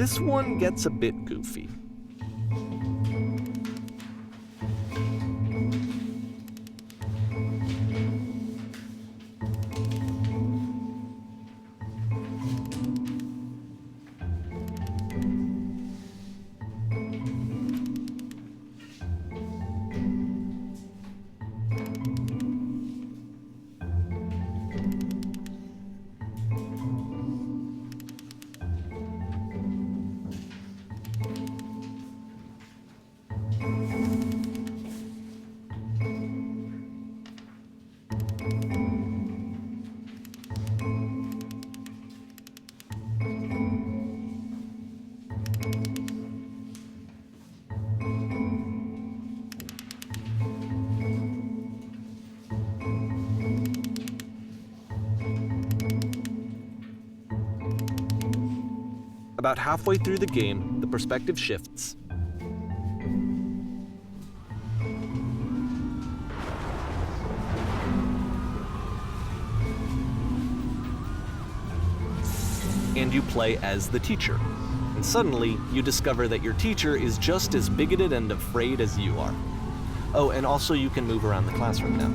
This one gets a bit goofy. About halfway through the game, the perspective shifts. And you play as the teacher. And suddenly, you discover that your teacher is just as bigoted and afraid as you are. Oh, and also you can move around the classroom now.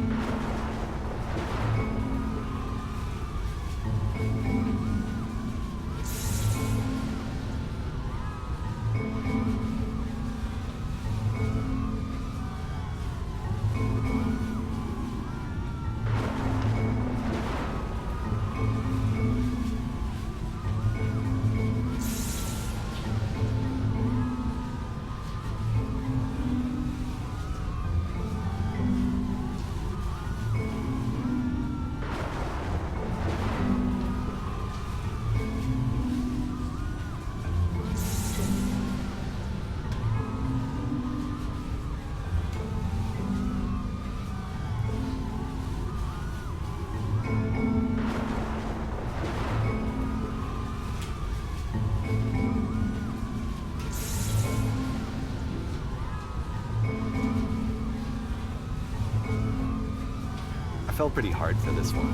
I fell pretty hard for this one.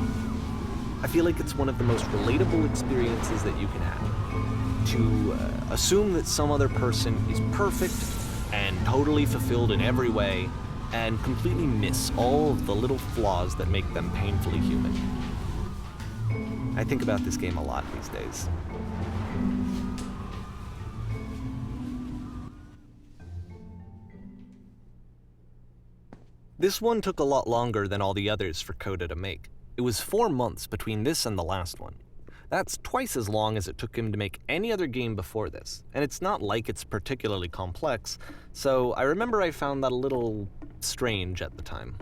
I feel like it's one of the most relatable experiences that you can have. To assume that some other person is perfect and totally fulfilled in every way, and completely miss all of the little flaws that make them painfully human. I think about this game a lot these days. This one took a lot longer than all the others for Coda to make. It was 4 months between this and the last one. That's twice as long as it took him to make any other game before this, and it's not like it's particularly complex, so I remember I found that a little strange at the time.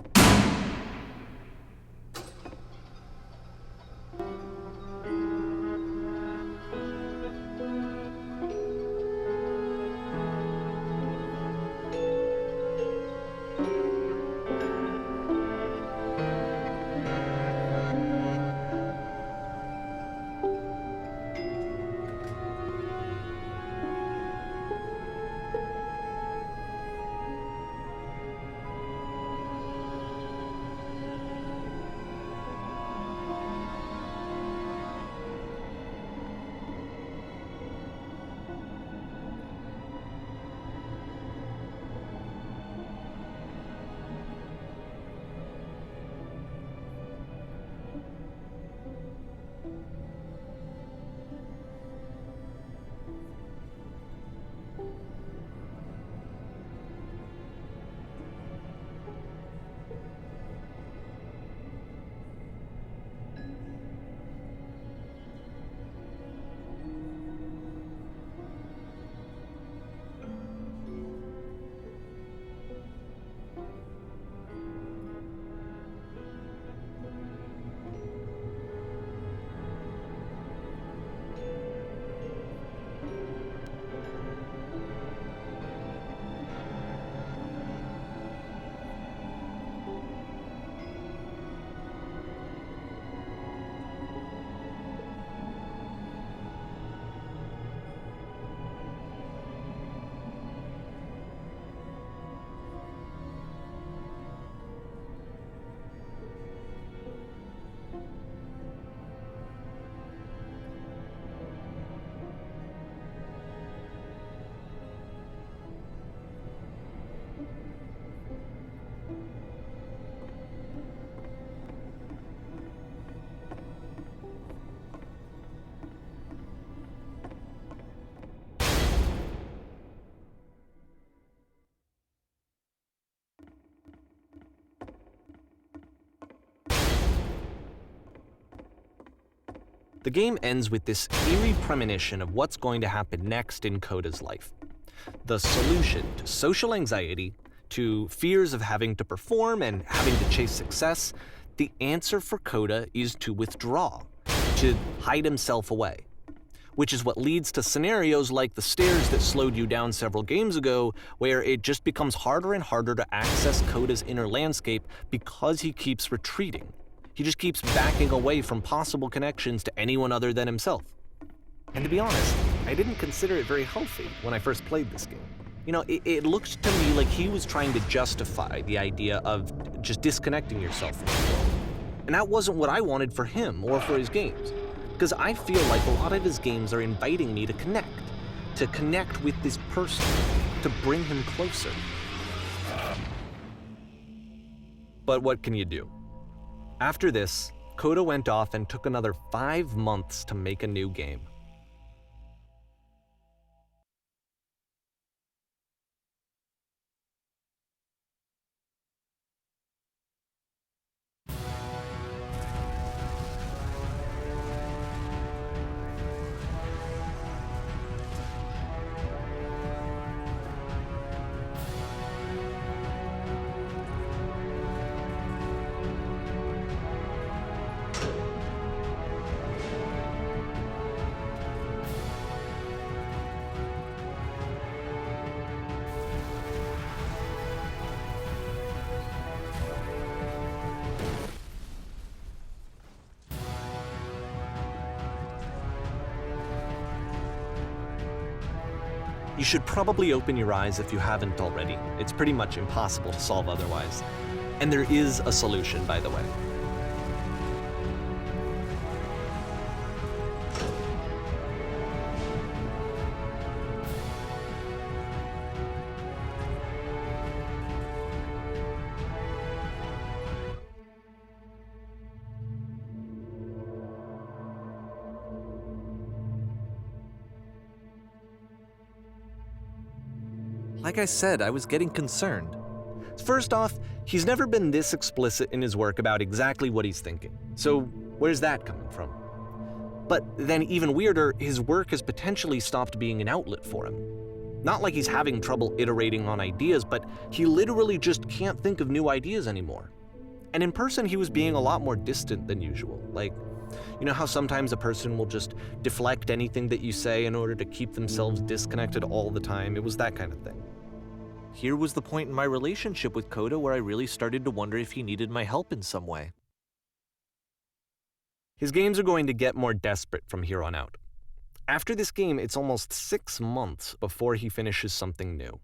The game ends with this eerie premonition of what's going to happen next in Coda's life. The solution to social anxiety, to fears of having to perform and having to chase success, the answer for Coda is to withdraw, to hide himself away. Which is what leads to scenarios like the stairs that slowed you down several games ago, where it just becomes harder and harder to access Coda's inner landscape because he keeps retreating. He just keeps backing away from possible connections to anyone other than himself. And to be honest, I didn't consider it very healthy when I first played this game. You know, it looked to me like he was trying to justify the idea of just disconnecting yourself from the world. And that wasn't what I wanted for him or for his games. Because I feel like a lot of his games are inviting me to connect with this person, to bring him closer. But what can you do? After this, Coda went off and took another 5 months to make a new game. You should probably open your eyes if you haven't already. It's pretty much impossible to solve otherwise. And there is a solution, by the way. Like I said, I was getting concerned. First off, he's never been this explicit in his work about exactly what he's thinking. So where's that coming from? But then even weirder, his work has potentially stopped being an outlet for him. Not like he's having trouble iterating on ideas, but he literally just can't think of new ideas anymore. And in person, he was being a lot more distant than usual. Like, you know how sometimes a person will just deflect anything that you say in order to keep themselves disconnected all the time? It was that kind of thing. Here was the point in my relationship with Coda where I really started to wonder if he needed my help in some way. His games are going to get more desperate from here on out. After this game, it's almost 6 months before he finishes something new.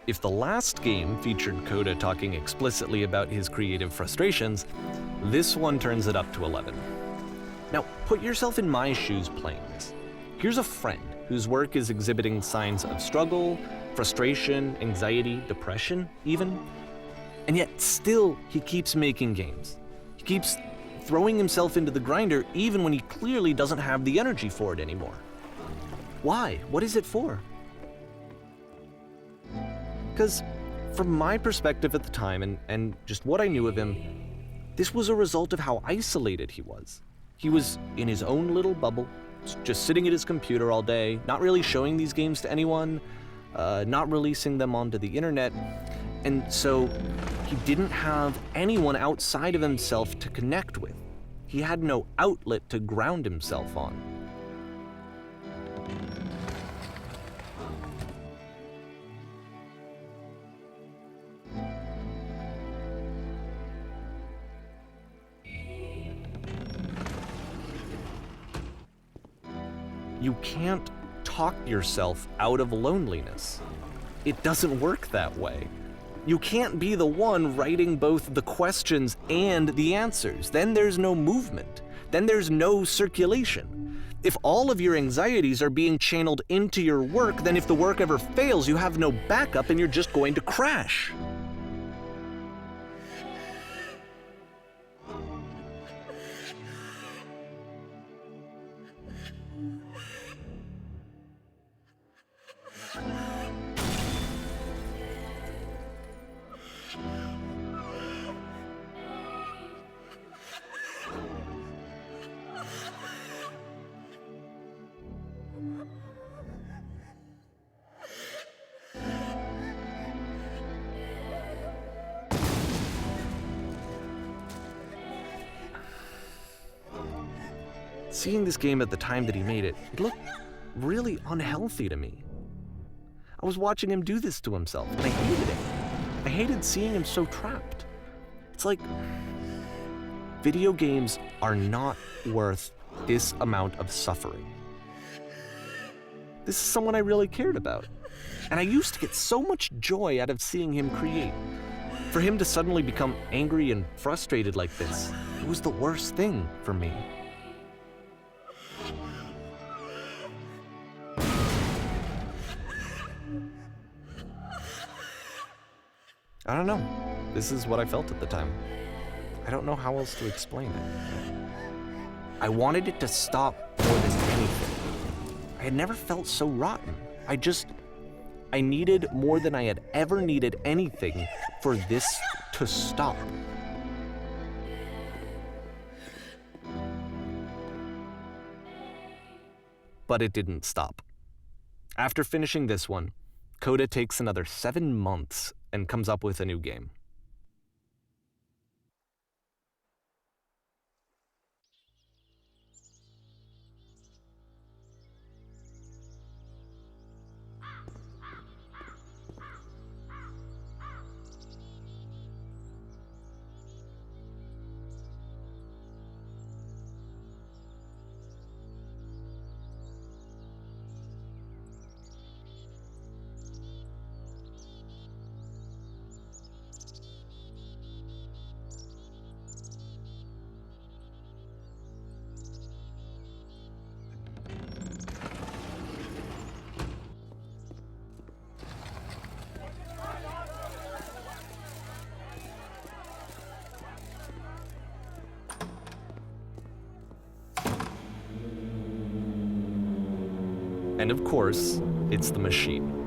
If the last game featured Coda talking explicitly about his creative frustrations, this one turns it up to 11. Now, put yourself in my shoes playing this. Here's a friend whose work is exhibiting signs of struggle, frustration, anxiety, depression, even. And yet, still, he keeps making games. He keeps throwing himself into the grinder even when he clearly doesn't have the energy for it anymore. Why? What is it for? Because from my perspective at the time and just what I knew of him, This was a result of how isolated he was. He was in his own little bubble, just sitting at his computer all day, not really showing these games to anyone, not releasing them onto the internet, and so he didn't have anyone outside of himself to connect with. He had no outlet to ground himself on. You can't talk yourself out of loneliness. It doesn't work that way. You can't be the one writing both the questions and the answers. Then there's no movement. Then there's no circulation. If all of your anxieties are being channeled into your work, then if the work ever fails, you have no backup and you're just going to crash. Seeing this game at the time that he made it, it looked really unhealthy to me. I was watching him do this to himself, and I hated it. I hated seeing him so trapped. It's like, video games are not worth this amount of suffering. This is someone I really cared about, and I used to get so much joy out of seeing him create. For him to suddenly become angry and frustrated like this, it was the worst thing for me. I don't know. This is what I felt at the time. I don't know how else to explain it. I wanted it to stop more than anything. I had never felt so rotten. I needed more than I had ever needed anything for this to stop. But it didn't stop. After finishing this one, Coda takes another 7 months and comes up with a new game. And of course, it's the machine.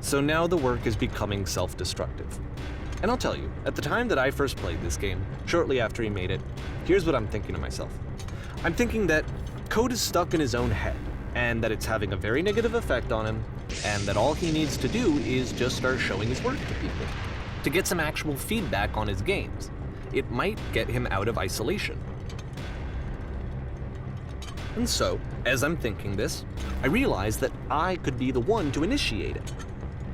So now the work is becoming self-destructive. And I'll tell you, at the time that I first played this game, shortly after he made it, here's what I'm thinking to myself. I'm thinking that code is stuck in his own head, and that it's having a very negative effect on him, and that all he needs to do is just start showing his work to people, to get some actual feedback on his games. It might get him out of isolation. And so, as I'm thinking this, I realize that I could be the one to initiate it.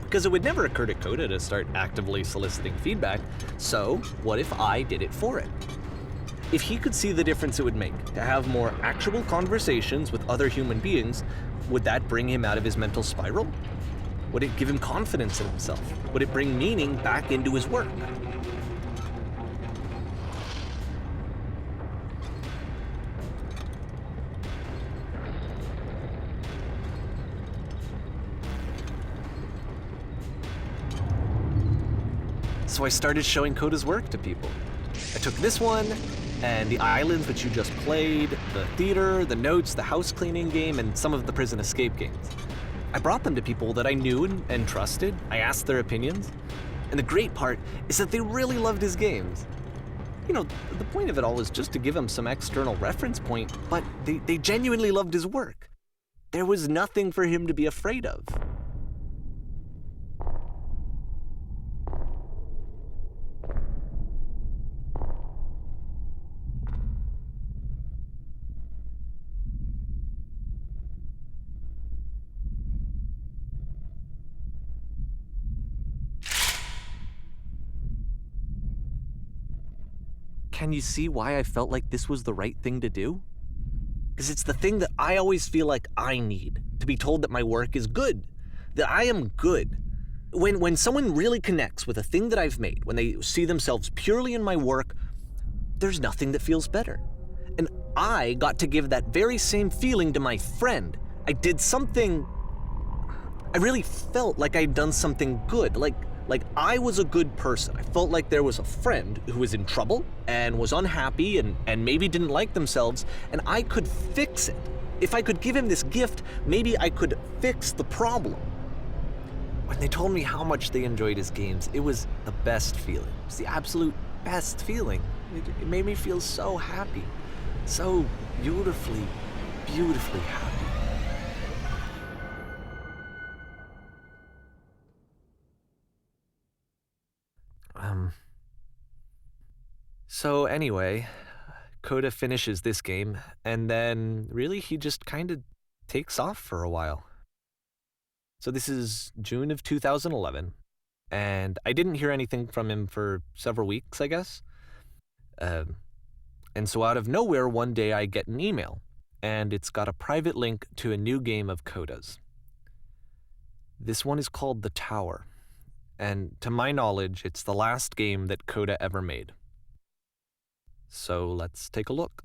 Because it would never occur to Coda to start actively soliciting feedback, so what if I did it for it? If he could see the difference it would make to have more actual conversations with other human beings, would that bring him out of his mental spiral? Would it give him confidence in himself? Would it bring meaning back into his work? So I started showing Coda's work to people. I took this one, and the islands which you just played, the theater, the notes, the house cleaning game, and some of the prison escape games. I brought them to people that I knew and trusted. I asked their opinions. And the great part is that they really loved his games. You know, the point of it all was just to give him some external reference point, but they genuinely loved his work. There was nothing for him to be afraid of. Can you see why I felt like this was the right thing to do? Because it's the thing that I always feel like I need, to be told that my work is good, that I am good. When someone really connects with a thing that I've made, when they see themselves purely in my work, there's nothing that feels better. And I got to give that very same feeling to my friend. I did something, I really felt like I'd done something good, like I was a good person. I felt like there was a friend who was in trouble and was unhappy and maybe didn't like themselves, and I could fix it. If I could give him this gift, maybe I could fix the problem. When they told me how much they enjoyed his games, it was the best feeling. It was the absolute best feeling. It made me feel so happy, so beautifully, beautifully happy. So anyway, Coda finishes this game, and then really he just kind of takes off for a while. So this is June of 2011, and I didn't hear anything from him for several weeks, I guess. And so out of nowhere, one day I get an email, and it's got a private link to a new game of Coda's. This one is called The Tower, and to my knowledge, it's the last game that Coda ever made. So let's take a look.